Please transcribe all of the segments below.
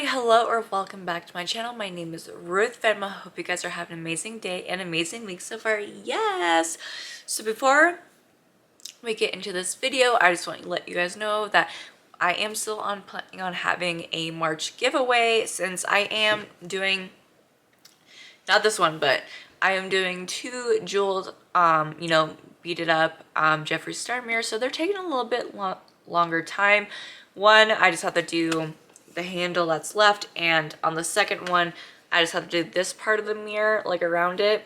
hello, or welcome back to my channel. My name is Ruth Venom. I hope you guys are having an amazing day and amazing week so far. Yes! So before we get into this video, I just want to let you guys know that I am still planning on having a March giveaway, since I am doing, not this one, but I am doing two jeweled, beaded up Jeffree Star mirrors. So they're taking a little bit longer time. One, I just have to do the handle that's left, and on the second one I just have to do this part of the mirror, like around it,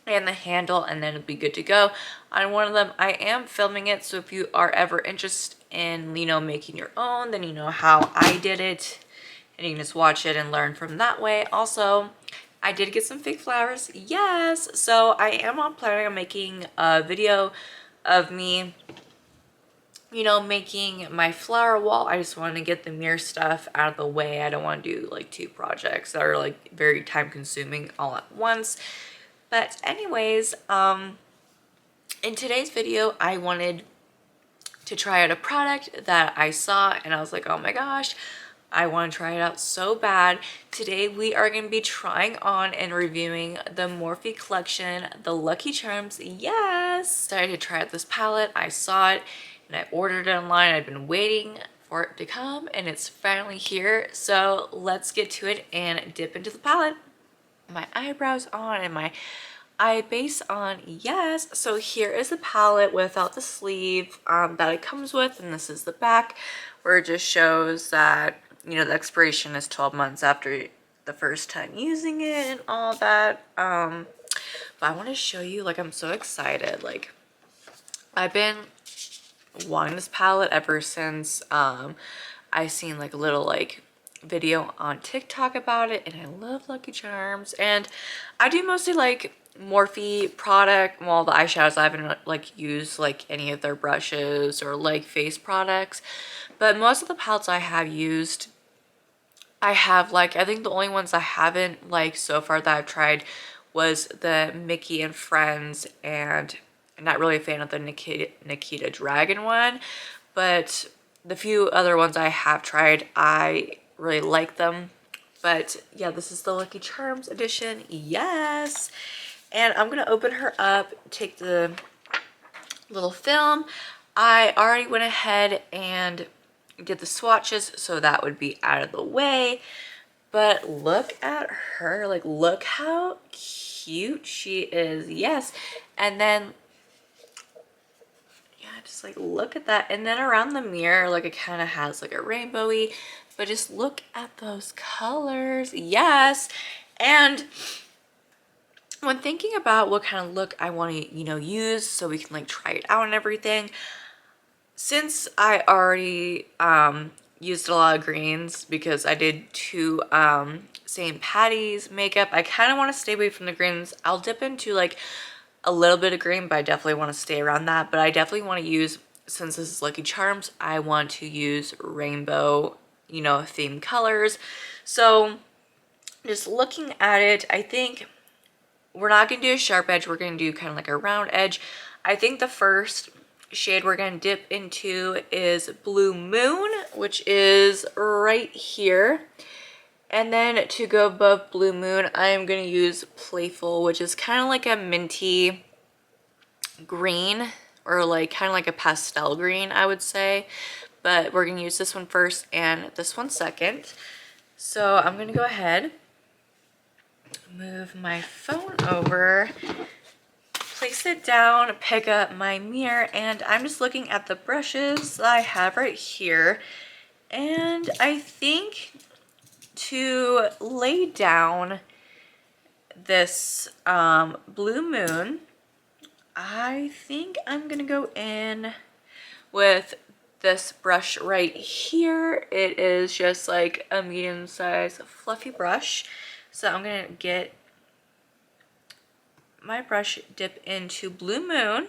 and the handle, and then it'll be good to go. On one of them I am filming it, so if you are ever interested in making your own, then you know how I did it and you can just watch it and learn from that way. Also, I did get some fake flowers, yes, so I am planning on making a video of me making my flower wall. I just want to get the mirror stuff out of the way. I don't want to do like two projects that are like very time consuming all at once. But anyways, in today's video, I wanted to try out a product that I saw and I was like, oh my gosh, I want to try it out so bad. Today we are going to be trying on and reviewing the Morphe collection, the Lucky Charms. Yes! I decided to try out this palette. I saw it and I ordered it online. I've been waiting for it to come and it's finally here. So let's get to it and dip into the palette. My eyebrows on and my eye base on, yes. So here is the palette without the sleeve that it comes with, and this is the back, where it just shows that the expiration is 12 months after the first time using it and all that. But I want to show you, like, I'm so excited. Like, I've been wanting this palette ever since I seen like a little like video on TikTok about it, and I love Lucky Charms, and I do mostly like Morphe product. Well, the eyeshadows, I haven't like used like any of their brushes or like face products, but most of the palettes I have used, I have like, I think the only ones I haven't like so far that I've tried was the Mickey and Friends, and I'm not really a fan of the Nikita Dragon one, but the few other ones I have tried, I really like them. But yeah, this is the Lucky Charms edition, yes. And I'm gonna open her up, take the little film. I already went ahead and did the swatches, so that would be out of the way. But look at her, like, look how cute she is, yes. And then just like look at that, and then around the mirror, like, it kind of has like a rainbowy, but just look at those colors, yes. And when thinking about what kind of look I want to use so we can like try it out and everything, since I already used a lot of greens because I did two St. Patty's makeup, I kind of want to stay away from the greens. I'll dip into like a little bit of green, but I definitely want to stay around that. But I definitely want to use, since this is Lucky Charms, I want to use rainbow, theme colors. So just looking at it, I think we're not going to do a sharp edge. We're going to do kind of like a round edge. I think the first shade we're going to dip into is Blue Moon, which is right here. And then to go above Blue Moon, I am going to use Playful, which is kind of like a minty green, or like kind of like a pastel green, I would say. But we're going to use this one first and this one second. So I'm going to go ahead, move my phone over, place it down, pick up my mirror, and I'm just looking at the brushes that I have right here. And I think to lay down this Blue Moon, I think I'm gonna go in with this brush right here. It is just like a medium-sized fluffy brush. So I'm gonna get my brush, dip into Blue Moon,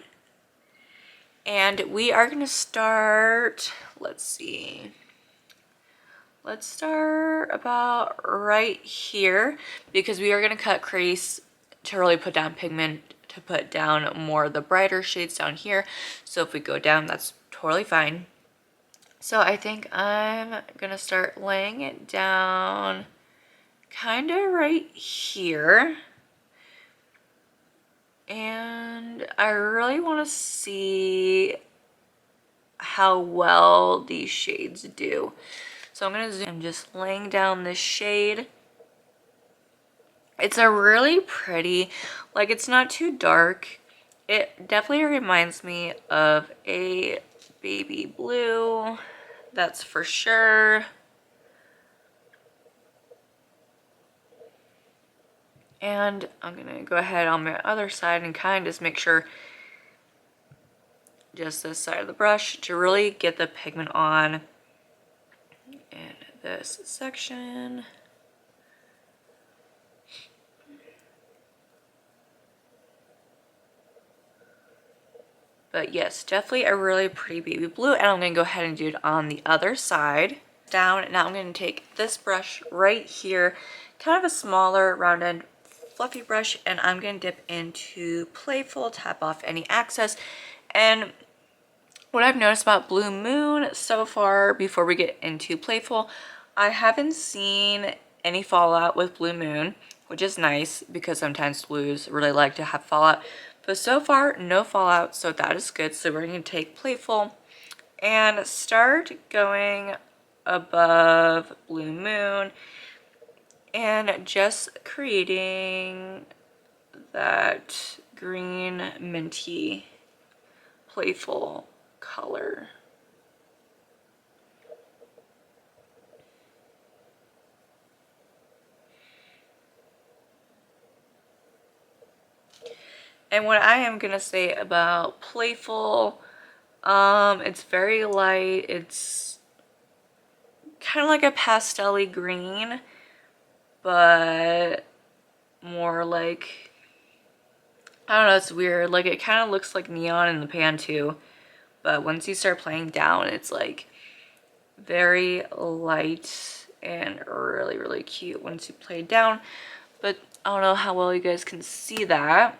and we are gonna start, let's see, let's start about right here, because we are going to cut crease to really put down pigment, to put down more of the brighter shades down here. So if we go down, that's totally fine. So I think I'm gonna start laying it down kind of right here. And I really want to see how well these shades do. So I'm gonna zoom. I'm just laying down this shade. It's a really pretty, like, it's not too dark. It definitely reminds me of a baby blue, that's for sure. And I'm gonna go ahead on my other side and kind of just make sure just this side of the brush to really get the pigment on in this section. But yes, definitely a really pretty baby blue, and I'm gonna go ahead and do it on the other side. Down, now I'm gonna take this brush right here, kind of a smaller rounded fluffy brush, and I'm gonna dip into Playful, tap off any excess. And what I've noticed about Blue Moon so far, before we get into Playful, I haven't seen any fallout with Blue Moon, which is nice because sometimes blues really like to have fallout. But so far, no fallout, so that is good. So we're going to take Playful and start going above Blue Moon and just creating that green minty playful color. And what I am gonna say about Playful, it's very light. It's kind of like a pastel-y green, but more like, I don't know, it's weird. Like, it kind of looks like neon in the pan too, but once you start playing down, it's like very light and really, really cute once you play down. But I don't know how well you guys can see that,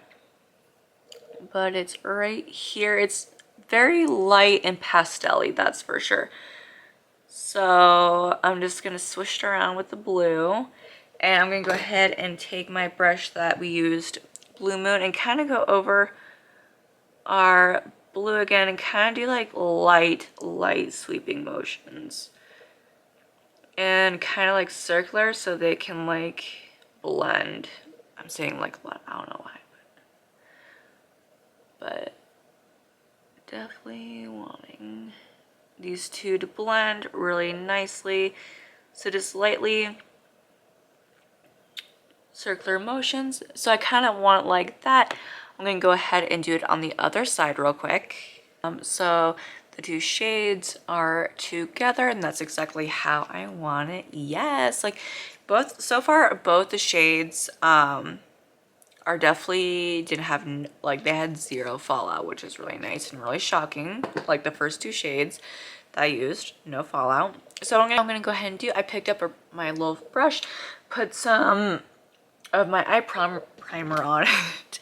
but it's right here. It's very light and pastel-y, that's for sure. So I'm just gonna swish it around with the blue, and I'm gonna go ahead and take my brush that we used, Blue Moon, and kind of go over our blue again and kind of do like light sweeping motions. And kind of like circular so they can like blend. I'm saying like blend, I don't know why. But definitely wanting these two to blend really nicely. So just lightly circular motions. So I kind of want it like that. I'm going to go ahead and do it on the other side real quick. So the two shades are together, and that's exactly how I want it. Yes, like both, so far both the shades are definitely didn't have, like, they had zero fallout, which is really nice and really shocking. Like the first two shades that I used, no fallout. So I'm gonna go ahead and do, I picked up my little brush, put some of my eye primer on it,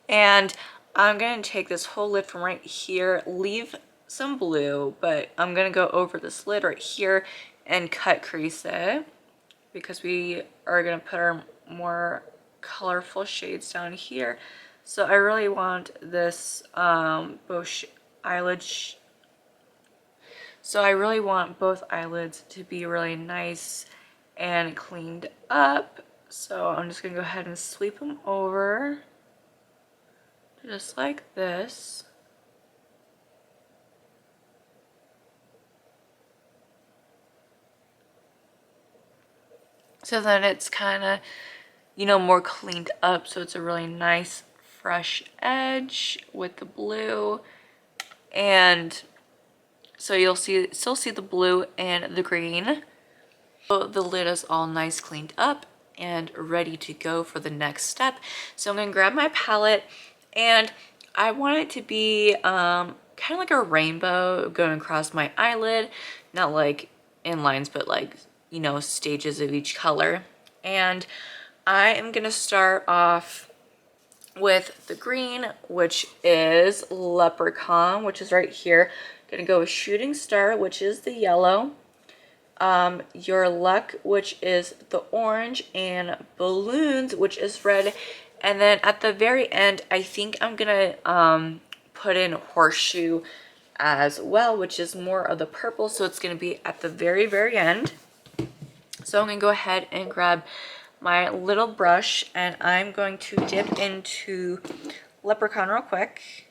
and I'm gonna take this whole lid from right here, leave some blue, but I'm gonna go over this lid right here and cut crease it, because we are gonna put our more colorful shades down here. So I really want this both eyelids. So I really want both eyelids to be really nice and cleaned up. So I'm just gonna go ahead and sweep them over just like this. So then it's kind of, you know, more cleaned up, so it's a really nice fresh edge with the blue. And so you'll still see the blue and the green. So the lid is all nice cleaned up and ready to go for the next step. So I'm gonna grab my palette, and I want it to be kind of like a rainbow going across my eyelid, not like in lines, but like, you know, stages of each color. And I am gonna start off with the green, which is Leprechaun, which is right here. Gonna go with Shooting Star, which is the yellow. Your Luck, which is the orange, and Balloons, which is red. And then at the very end, I think I'm gonna put in Horseshoe as well, which is more of the purple, so it's gonna be at the very, very end. So I'm gonna go ahead and grab my little brush, and I'm going to dip into Leprechaun real quick.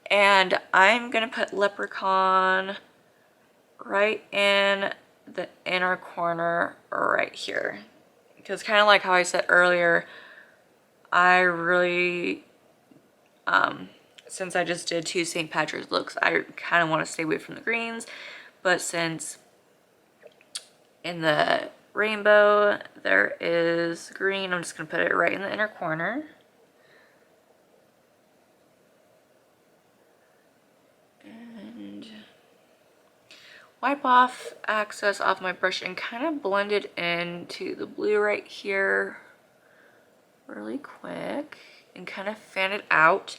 And I'm gonna put Leprechaun right in the inner corner right here. Because kind of like how I said earlier, I really, since I just did 2 St. Patrick's looks, I kind of want to stay away from the greens. But since in the rainbow there is green, I'm just going to put it right in the inner corner. And wipe off excess off my brush and kind of blend it into the blue right here really quick and kind of fan it out.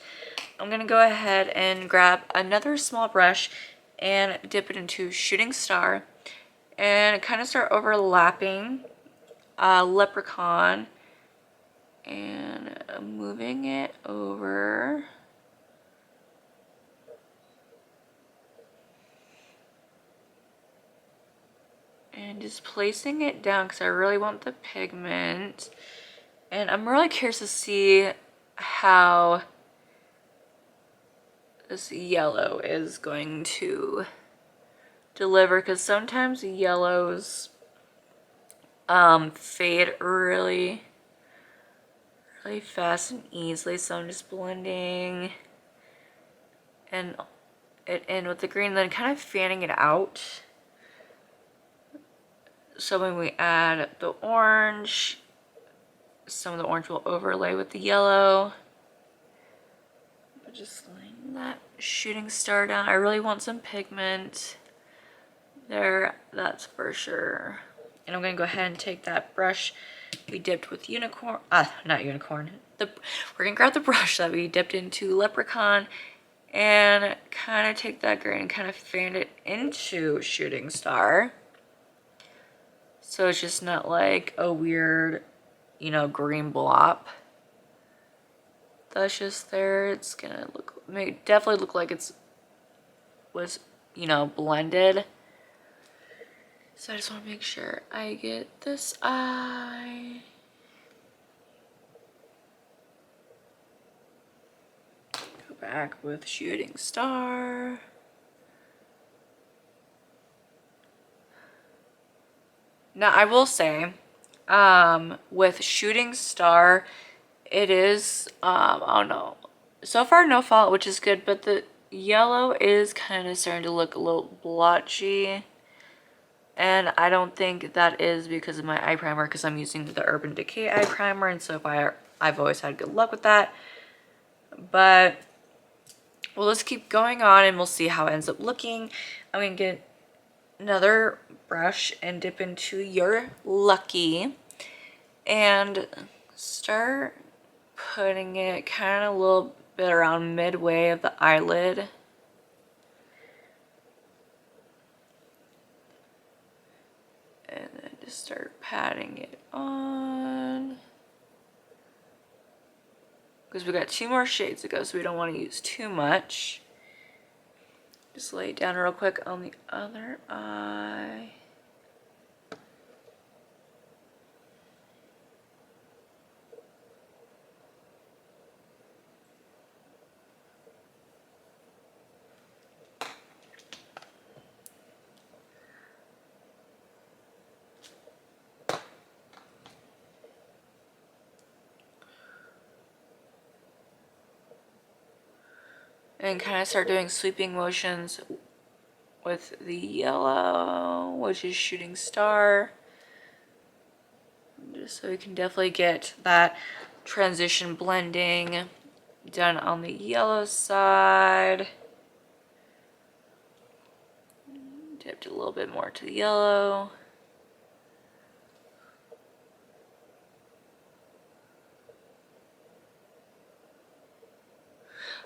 I'm going to go ahead and grab another small brush and dip it into Shooting Star and kind of start overlapping Leprechaun and moving it over. And just placing it down because I really want the pigment. And I'm really curious to see how this yellow is going to deliver, because sometimes yellows fade really fast and easily. So I'm just blending and it in with the green, then kind of fanning it out. So when we add the orange, some of the orange will overlay with the yellow. But just laying that Shooting Star down. I really want some pigment there, that's for sure. And I'm gonna go ahead and take that brush we dipped with unicorn, not unicorn. We're gonna grab the brush that we dipped into Leprechaun and kind of take that green and kind of fan it into Shooting Star. So it's just not like a weird, you know, green blob that's just there. It's gonna definitely look like was, you know, blended. So I just want to make sure I get this eye. Go back with Shooting Star. Now I will say, with Shooting Star, it is, I don't know, so far no fault, which is good, but the yellow is kind of starting to look a little blotchy. And I don't think that is because of my eye primer, because I'm using the Urban Decay eye primer, and so I've always had good luck with that. But we'll just keep going on and we'll see how it ends up looking. I'm going to get another brush and dip into Your Lucky and start putting it kind of a little bit around midway of the eyelid. And then just start patting it on. Because we got 2 more shades to go, so we don't want to use too much. Just lay it down real quick on the other eye. And kind of start doing sweeping motions with the yellow, which is Shooting Star. Just so we can definitely get that transition blending done on the yellow side. Dipped a little bit more to the yellow.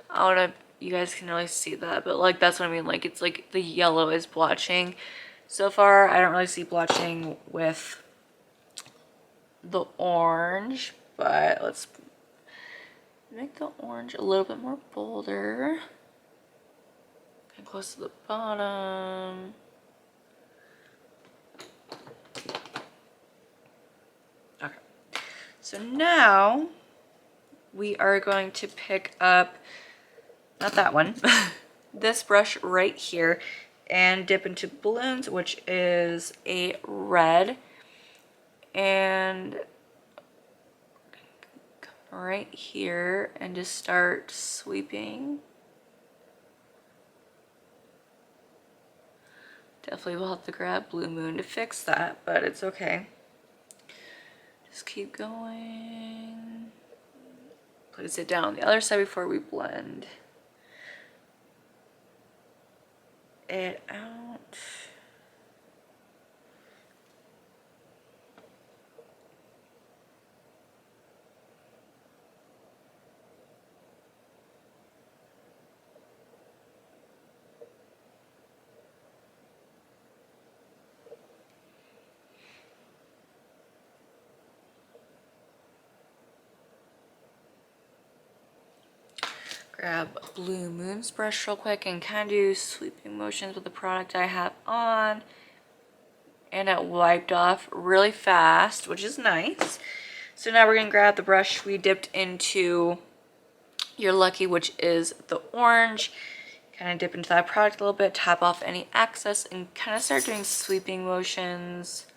I don't know if you guys can really see that, but like that's what I mean. Like it's like the yellow is blotching. So far, I don't really see blotching with the orange, but let's make the orange a little bit more bolder. Get close to the bottom. Okay. So now we are going to pick up, not that one, this brush right here and dip into balloons, which is a red, and right here and just start sweeping. Definitely will have to grab Blue Moon to fix that, but it's okay. Just keep going. Place it down on the other side before we blend it out. Grab Blue Moon's brush real quick and kind of do sweeping motions with the product I have on. And it wiped off really fast, which is nice. So now we're going to grab the brush we dipped into your Lucky, which is the orange. Kind of dip into that product a little bit, tap off any excess, and kind of start doing sweeping motions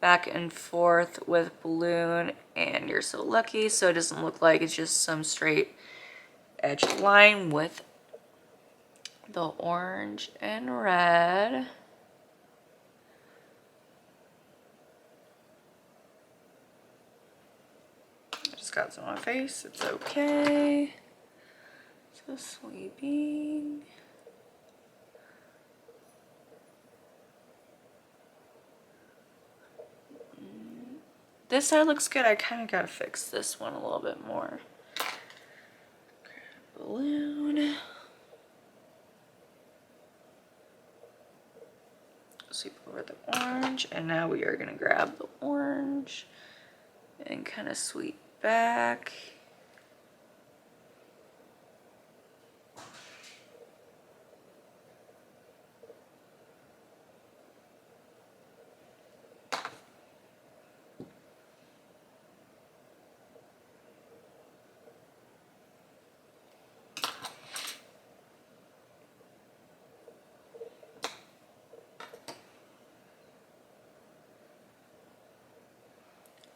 back and forth with balloon and You're So Lucky, so it doesn't look like it's just some straight edge line with the orange and red. I just got some on my face, it's okay. So sweeping. This side looks good. I kind of gotta fix this one a little bit more. Balloon. Sweep over the orange, and now we are gonna grab the orange and kind of sweep back.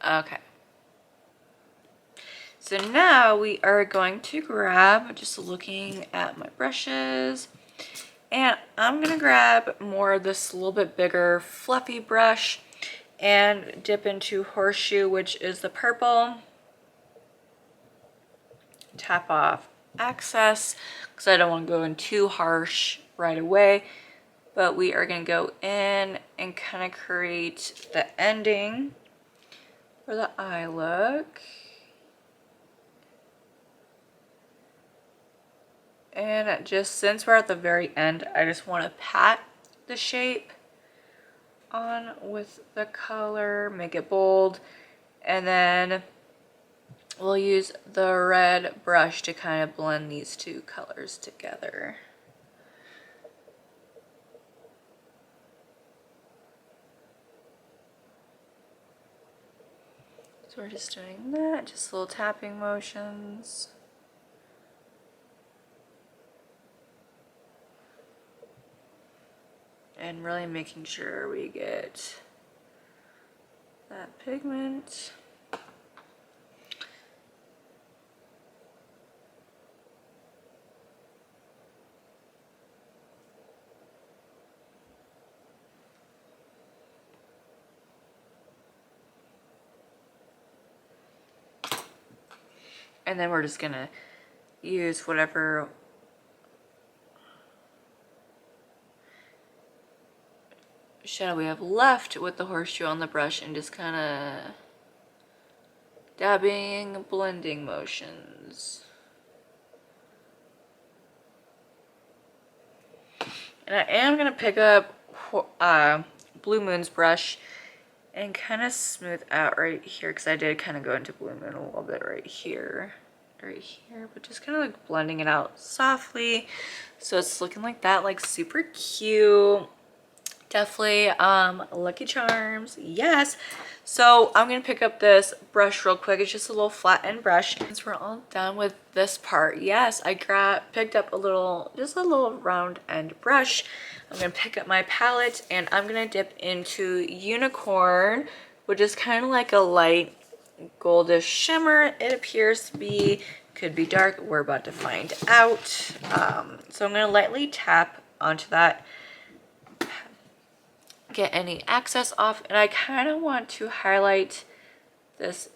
Okay. So now we are going to grab, just looking at my brushes, and I'm gonna grab more of this little bit bigger fluffy brush and dip into Horseshoe, which is the purple. Tap off excess because I don't want to go in too harsh right away, but we are going to go in and kind of create the ending for the eye look. And just since we're at the very end, I just want to pat the shape on with the color, make it bold, and then we'll use the red brush to kind of blend these two colors together. So we're just doing that, just little tapping motions. And really making sure we get that pigment. And then we're just gonna use whatever shadow we have left with the horseshoe on the brush and just kind of dabbing, blending motions. And I am going to pick up Blue Moon's brush and kind of smooth out right here, because I did kind of go into Blue Moon a little bit right here, but just kind of like blending it out softly. So it's looking like that, like super cute. Definitely Lucky Charms, yes. So I'm gonna pick up this brush real quick. It's just a little flat end brush. Since we're all done with this part, yes, I picked up just a little round end brush. I'm gonna pick up my palette and I'm gonna dip into Unicorn, which is kind of like a light goldish shimmer. It appears to be, could be dark, we're about to find out. So I'm gonna lightly tap onto that, get any excess off, and I kind of want to highlight this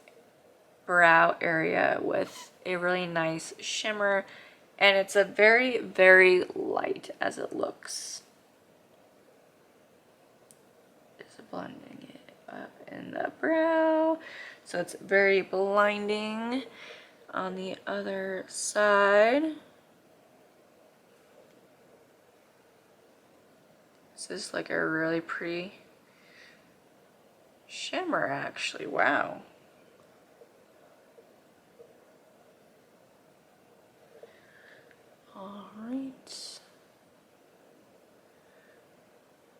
brow area with a really nice shimmer, and it's a very, very light as it looks. Just blending it up in the brow, so it's very blinding. On the other side, this is like a really pretty shimmer, actually. Wow. All right.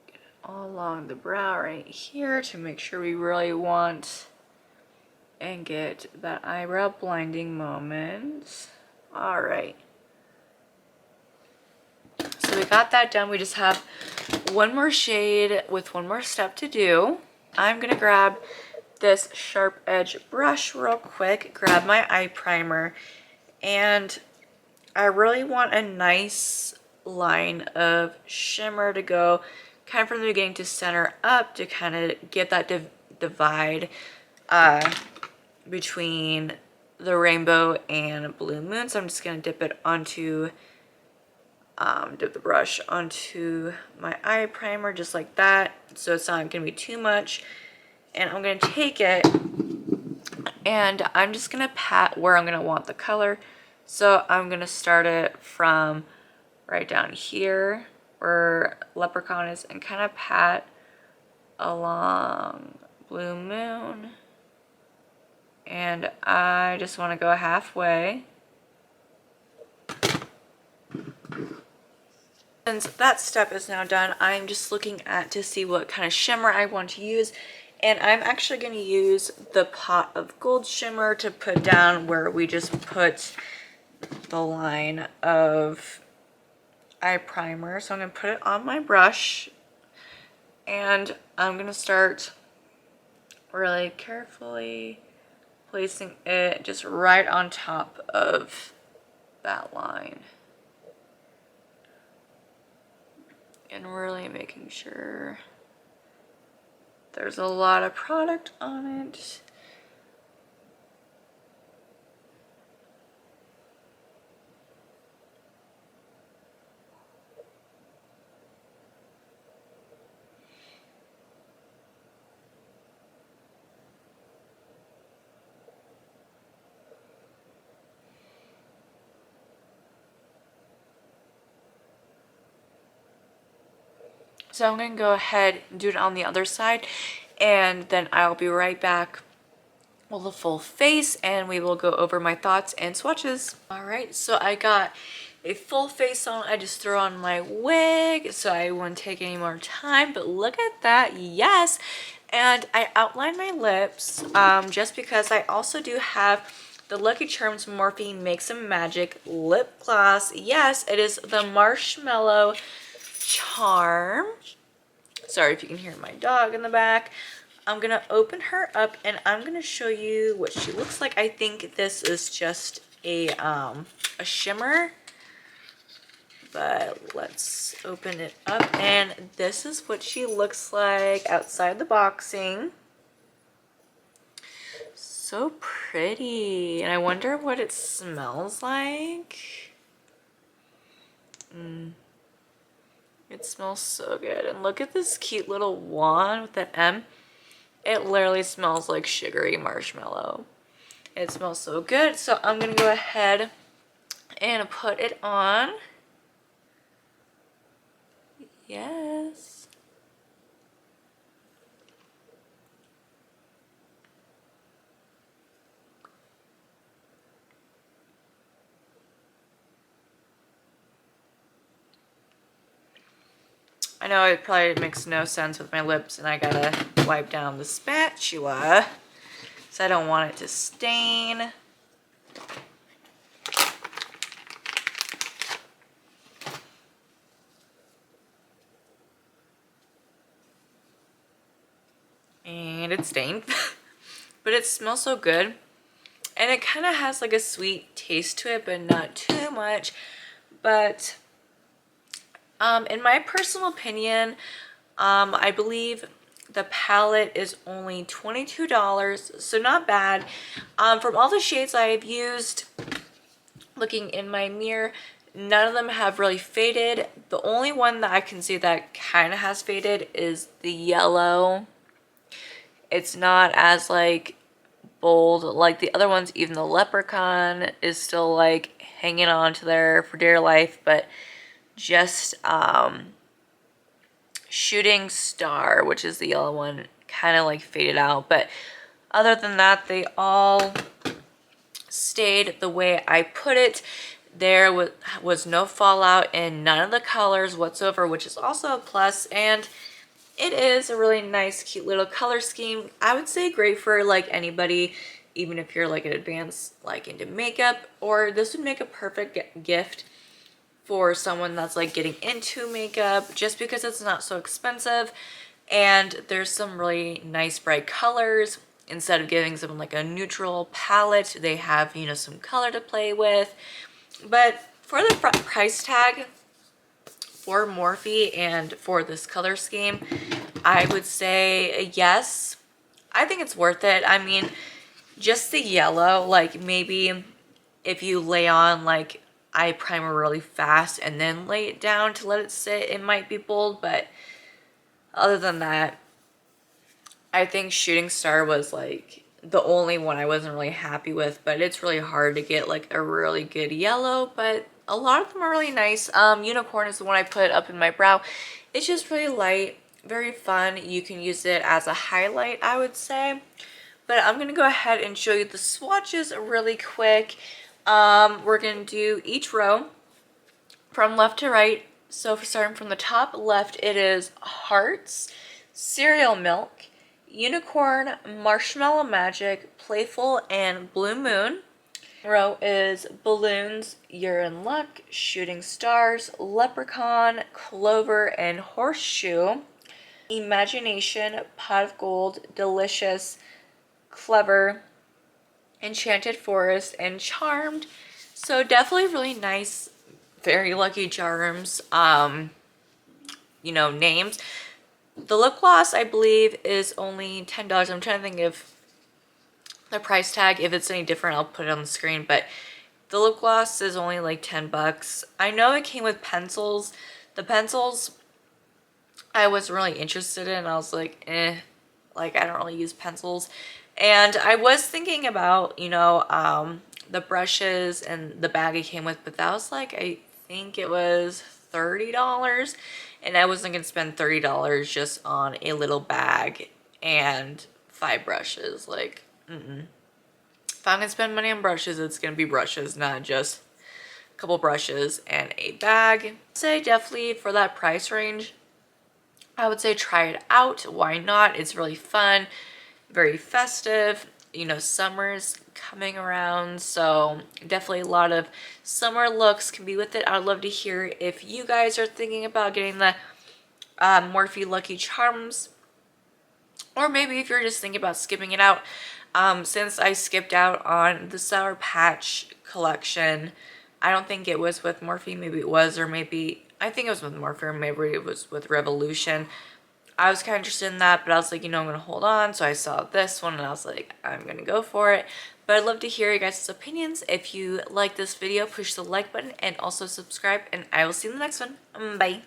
Get it all along the brow right here to make sure we really want and get that eyebrow blinding moment. All right. So we got that done. We just have one more shade with one more step to do. I'm gonna grab this sharp edge brush real quick, grab my eye primer, and I really want a nice line of shimmer to go kind of from the beginning to center up to kind of get that divide between the rainbow and Blue Moon. So I'm just gonna dip it onto dip the brush onto my eye primer just like that, so it's not gonna be too much. And I'm gonna take it and I'm just gonna pat where I'm gonna want the color. So I'm gonna start it from right down here where Leprechaun is and kind of pat along Blue Moon. And I just want to go halfway. Since that step is now done, I'm just looking to see what kind of shimmer I want to use. And I'm actually going to use the Pot of Gold shimmer to put down where we just put the line of eye primer. So I'm going to put it on my brush. And I'm going to start really carefully placing it just right on top of that line. And really making sure there's a lot of product on it. So I'm going to go ahead and do it on the other side, and then I'll be right back with a full face and we will go over my thoughts and swatches. Alright, so I got a full face on. I just threw on my wig so I wouldn't take any more time, but look at that, yes! And I outlined my lips just because I also do have the Lucky Charms Morphe Make Some Magic lip gloss. Yes, it is the Marshmallow Charm. Sorry if you can hear my dog in the back. I'm gonna open her up and I'm gonna show you what she looks like. I think this is just a shimmer, but let's open it up, and this is what she looks like outside the boxing. So pretty, and I wonder what it smells like. It smells so good. And look at this cute little wand with that M. It literally smells like sugary marshmallow. It smells so good. So I'm going to go ahead and put it on. Yes. I know it probably makes no sense with my lips and I gotta wipe down the spatula, so I don't want it to stain. And it's stained, but it smells so good. And it kind of has like a sweet taste to it, but not too much. But in my personal opinion, I believe the palette is only $22, so not bad. From all the shades I've used, looking in my mirror, none of them have really faded. The only one that I can see that kind of has faded is the yellow. It's not as like bold like the other ones. Even the leprechaun is still like hanging on to there for dear life, but just shooting star, which is the yellow one, kind of like faded out. But other than that, they all stayed the way I put it. There was no fallout in none of the colors whatsoever, which is also a plus. And it is a really nice, cute little color scheme. I would say great for like anybody, even if you're like an advanced, like into makeup, or this would make a perfect gift for someone that's like getting into makeup, just because it's not so expensive and there's some really nice bright colors. Instead of giving someone like a neutral palette, they have, you know, some color to play with. But for the price tag for Morphe and for this color scheme, I would say yes. I think it's worth it. I mean, just the yellow, like maybe if you lay on like eye primer really fast and then lay it down to let it sit, it might be bold. But other than that, I think Shooting Star was like the only one I wasn't really happy with. But it's really hard to get like a really good yellow, but a lot of them are really nice. Unicorn is the one I put up in my brow. It's just really light, very fun. You can use it as a highlight, I would say. But I'm going to go ahead and show you the swatches really quick. We're going to do each row from left to right. So starting from the top left, it is Hearts, Cereal Milk, Unicorn, Marshmallow Magic, Playful, and Blue Moon. Row is Balloons, You're in Luck, Shooting Stars, Leprechaun, Clover, and Horseshoe. Imagination, Pot of Gold, Delicious, Clever, Enchanted Forest, and Charmed. So definitely really nice, very lucky charms, you know, names. The lip gloss, I believe, is only $10. I'm trying to think if the price tag, if it's any different, I'll put it on the screen. But the lip gloss is only like 10 bucks. I know it came with pencils. The pencils I was really interested in. I was like, like I don't really use pencils. And I was thinking about, you know, the brushes and the bag it came with, but that was like, I think it was $30. And I wasn't going to spend $30 just on a little bag and 5 brushes. Like, If I'm going to spend money on brushes, it's going to be brushes, not just a couple brushes and a bag. I'd say definitely for that price range, I would say try it out. Why not? It's really fun, very festive. You know, summer's coming around, so definitely a lot of summer looks can be with it. I'd love to hear if you guys are thinking about getting the Morphe Lucky Charms, or maybe if you're just thinking about skipping it out. Since I skipped out on the Sour Patch collection, I don't think it was with Morphe. Maybe it was, or maybe I think it was with Morphe, or maybe it was with Revolution. I was kind of interested in that, but I was like, you know, I'm going to hold on. So I saw this one and I was like, I'm going to go for it. But I'd love to hear your guys' opinions. If you like this video, push the like button and also subscribe. And I will see you in the next one. Bye.